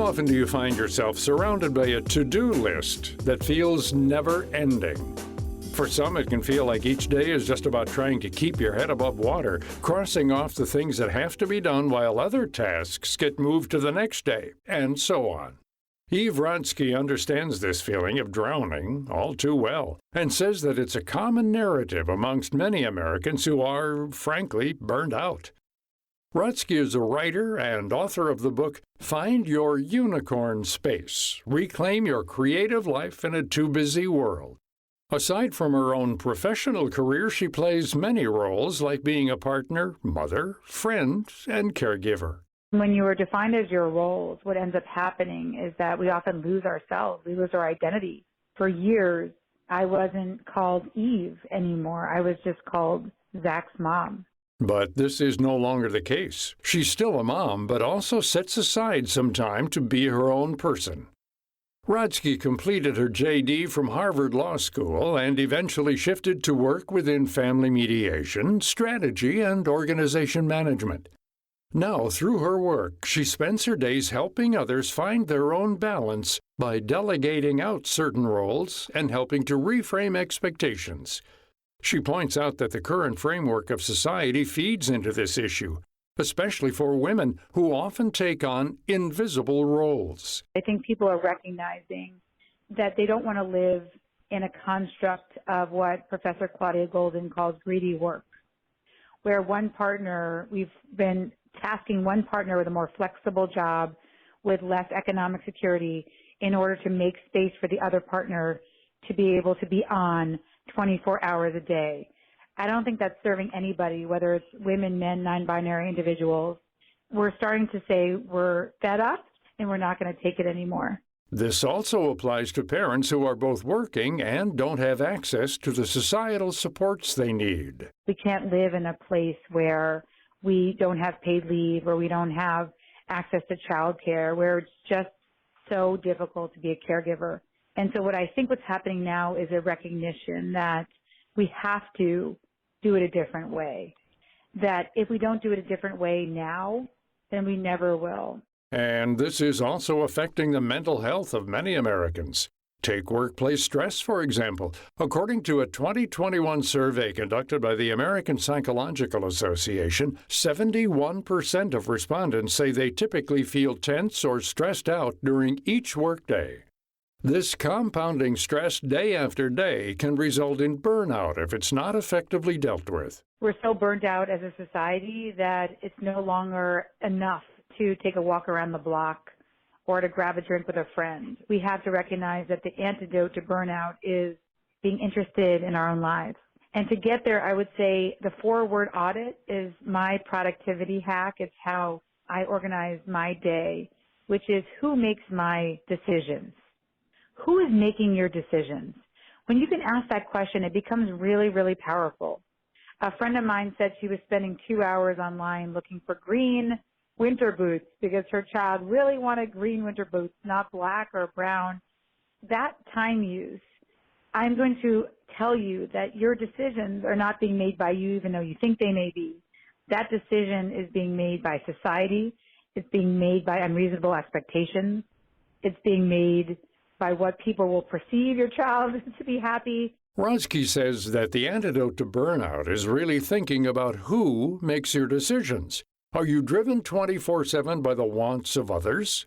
How often do you find yourself surrounded by a to-do list that feels never-ending? For some, it can feel like each day is just about trying to keep your head above water, crossing off the things that have to be done while other tasks get moved to the next day, and so on. Eve Rodsky understands this feeling of drowning all too well and says that it's a common narrative amongst many Americans who are, frankly, burned out. Rodsky is a writer and author of the book Find Your Unicorn Space, Reclaim Your Creative Life in a Too Busy World. Aside from her own professional career, she plays many roles like being a partner, mother, friend, and caregiver. When you are defined as your roles, what ends up happening is that we often lose ourselves. We lose our identity. For years, I wasn't called Eve anymore. I was just called Zach's mom. But this is no longer the case. She's still a mom, but also sets aside some time to be her own person. Rodsky completed her JD from Harvard Law School and eventually shifted to work within family mediation, strategy, and organization management. Now, through her work, she spends her days helping others find their own balance by delegating out certain roles and helping to reframe expectations. She points out that the current framework of society feeds into this issue, especially for women who often take on invisible roles. I think people are recognizing that they don't want to live in a construct of what Professor Claudia Golden calls greedy work, where one partner, we've been tasking one partner with a more flexible job with less economic security in order to make space for the other partner to be able to be on 24 hours a day. I don't think that's serving anybody, whether it's women, men, non-binary individuals. We're starting to say we're fed up and we're not going to take it anymore. This also applies to parents who are both working and don't have access to the societal supports they need. We can't live in a place where we don't have paid leave or we don't have access to childcare, where it's just so difficult to be a caregiver. And so what I think what's happening now is a recognition that we have to do it a different way, that if we don't do it a different way now, then we never will. And this is also affecting the mental health of many Americans. Take workplace stress, for example. According to a 2021 survey conducted by the American Psychological Association, 71% of respondents say they typically feel tense or stressed out during each workday. This compounding stress day after day can result in burnout if it's not effectively dealt with. We're so burnt out as a society that it's no longer enough to take a walk around the block or to grab a drink with a friend. We have to recognize that the antidote to burnout is being interested in our own lives. And to get there, I would say the 4-word audit is my productivity hack. It's how I organize my day, which is who makes my decisions? Who is making your decisions? When you can ask that question, it becomes really, really powerful. A friend of mine said she was spending 2 hours online looking for green winter boots because her child really wanted green winter boots, not black or brown. That time use, I'm going to tell you that your decisions are not being made by you, even though you think they may be. That decision is being made by society. It's being made by unreasonable expectations. It's being made by what people will perceive your child to be happy. Rodsky says that the antidote to burnout is really thinking about who makes your decisions. Are you driven 24/7 by the wants of others?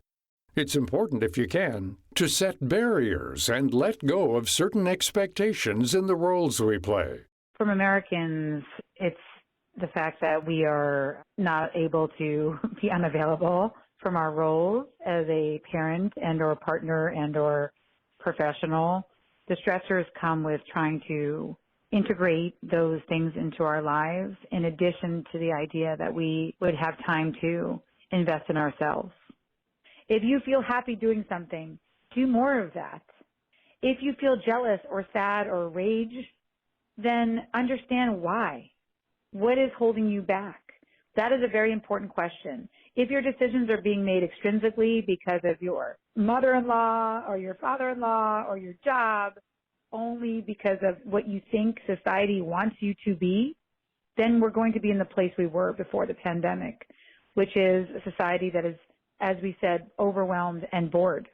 It's important, if you can, to set barriers and let go of certain expectations in the roles we play. From Americans, it's the fact that we are not able to be unavailable from our roles as a parent and or partner and or professional. The stressors come with trying to integrate those things into our lives in addition to the idea that we would have time to invest in ourselves. If you feel happy doing something, do more of that. If you feel jealous or sad or rage, then understand why. What is holding you back? That is a very important question. If your decisions are being made extrinsically because of your mother-in-law or your father-in-law or your job, only because of what you think society wants you to be, then we're going to be in the place we were before the pandemic, which is a society that is as we said, overwhelmed and bored.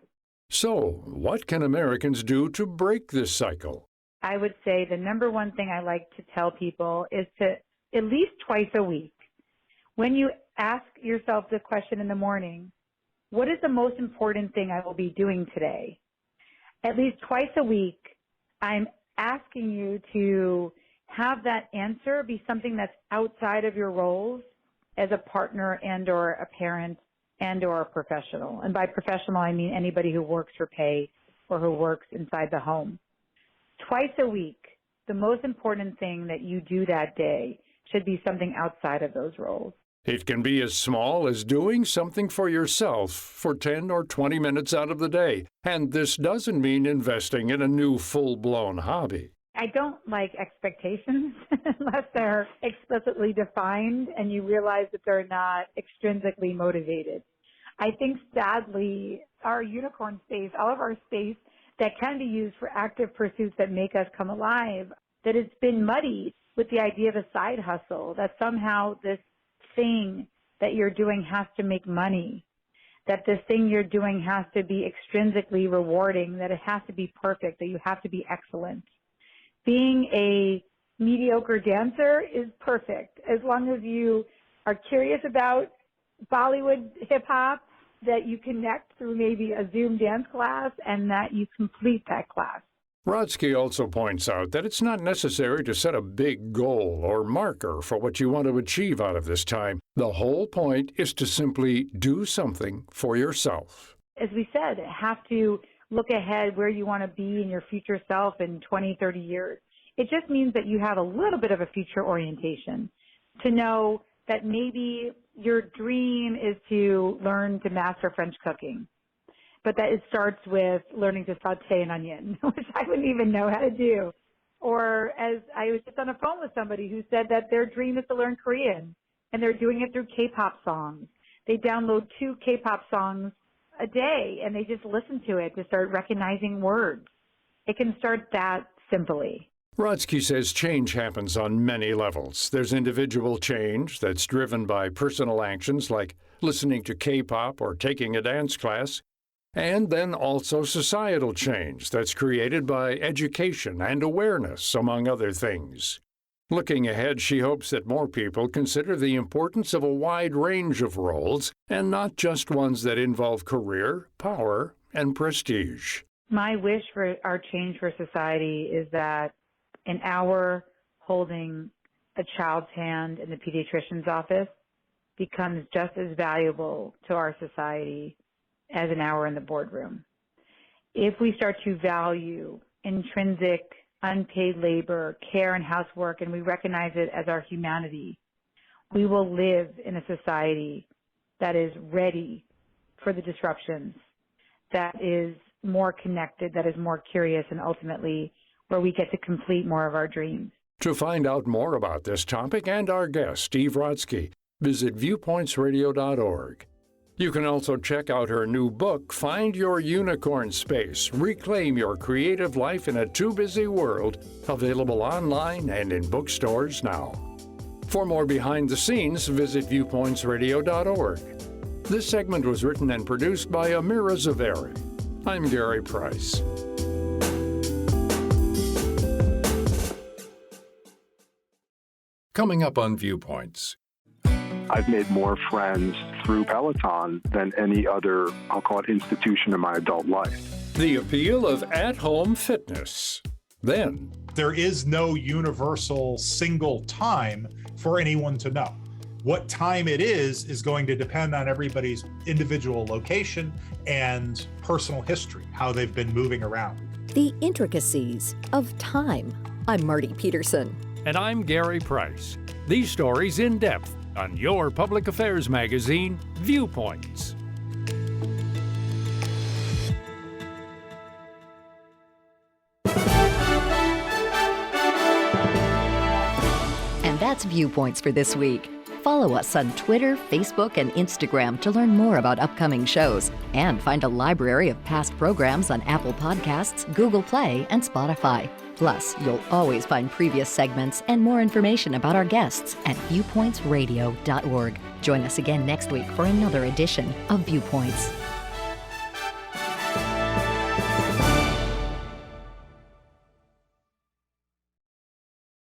So, what can Americans do to break this cycle? I would say the number one thing I like to tell people is to at least twice a week, when you ask yourself the question in the morning, what is the most important thing I will be doing today? At least twice a week, I'm asking you to have that answer be something that's outside of your roles as a partner and or a parent and or a professional. And by professional, I mean anybody who works for pay or who works inside the home. Twice a week, the most important thing that you do that day should be something outside of those roles. It can be as small as doing something for yourself for 10 or 20 minutes out of the day. And this doesn't mean investing in a new full-blown hobby. I don't like expectations unless they're explicitly defined and you realize that they're not extrinsically motivated. I think, sadly, our unicorn space, all of our space that can be used for active pursuits that make us come alive, that it's been muddied with the idea of a side hustle, that somehow this thing that you're doing has to make money, that this thing you're doing has to be extrinsically rewarding, that it has to be perfect, that you have to be excellent. Being a mediocre dancer is perfect as long as you are curious about Bollywood hip-hop, that you connect through maybe a Zoom dance class, and that you complete that class. Rodsky also points out that it's not necessary to set a big goal or marker for what you want to achieve out of this time. The whole point is to simply do something for yourself. As we said, have to look ahead where you want to be in your future self in 20, 30 years. It just means that you have a little bit of a future orientation to know that maybe your dream is to learn to master French cooking, but that it starts with learning to saute an onion, which I wouldn't even know how to do. Or as I was just on the phone with somebody who said that their dream is to learn Korean, and they're doing it through K-pop songs. They download 2 K-pop songs a day, and they just listen to it to start recognizing words. It can start that simply. Rodsky says change happens on many levels. There's individual change that's driven by personal actions like listening to K-pop or taking a dance class, and then also societal change that's created by education and awareness, among other things. Looking ahead, she hopes that more people consider the importance of a wide range of roles and not just ones that involve career, power, and prestige. My wish for our change for society is that an hour holding a child's hand in the pediatrician's office becomes just as valuable to our society as an hour in the boardroom. If we start to value intrinsic, unpaid labor, care, and housework, and we recognize it as our humanity, we will live in a society that is ready for the disruptions, that is more connected, that is more curious, and ultimately where we get to complete more of our dreams. To find out more about this topic and our guest, Steve Rodsky, visit viewpointsradio.org. You can also check out her new book, Find Your Unicorn Space, Reclaim Your Creative Life in a Too Busy World, available online and in bookstores now. For more behind the scenes, visit viewpointsradio.org. This segment was written and produced by Amira Zaveri. I'm Gary Price. Coming up on Viewpoints. I've made more friends through Peloton than any other, I'll call it, institution in my adult life. The appeal of at-home fitness. Then, there is no universal single time for anyone to know. What time it is going to depend on everybody's individual location and personal history, how they've been moving around. The intricacies of time. I'm Marty Peterson. And I'm Gary Price. These stories in depth on your public affairs magazine, Viewpoints. And that's Viewpoints for this week. Follow us on Twitter, Facebook, and Instagram to learn more about upcoming shows and find a library of past programs on Apple Podcasts, Google Play, and Spotify. Plus, you'll always find previous segments and more information about our guests at viewpointsradio.org. Join us again next week for another edition of Viewpoints.